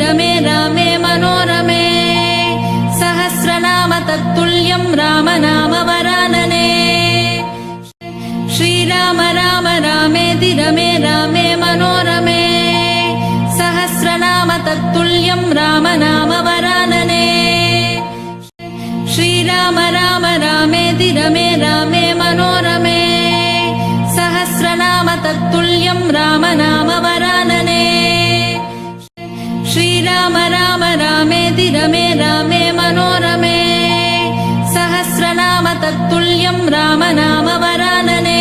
रमे रामे मनोरमे सहस्रनाम तत्तुल्यं रामनाम वरानने श्रीराम राम रामेति रमे रामे मनोरमे सहस्रनाम तत्तुल्यं रामनाम वरानने श्रीराम राम रामेति रमे रामे मनोरमे सहस्रनाम तत्तुल्यं रामनाम वरानने श्रीराम राम रामेति रमे रामे मनोरमे सहस्रनाम तत्तुल्यं रामनाम वरानने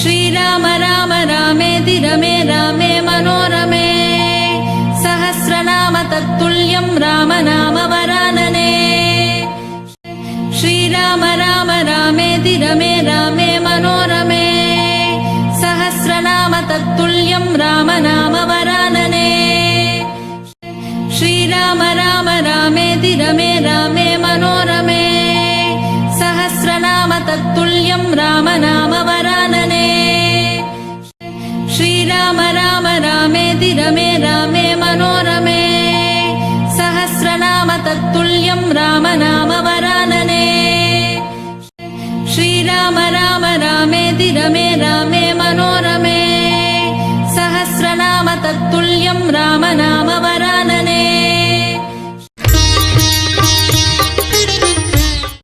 श्रीराम राम रामेति रमे रामे मनोरमे सहस्रनाम तत्तुल्यं रामनाम वरानने श्रीराम राम रामेति रमे रामे मनोरमे सहस्रनाम तत्तुल्यं रामनाम वरानने श्रीराम राम रामेति रमे रामे मनोरमे सहस्रनाम तत्तुल्यं रामनाम वरानने श्रीराम राम रामेति रमे रामे मनोरमे सहस्रनाम तत्तुल्यं रामनाम वरानने श्रीराम राम रामेति रमे रामे मनोरमे सहस्रनाम तत्तुल्यं रामनाम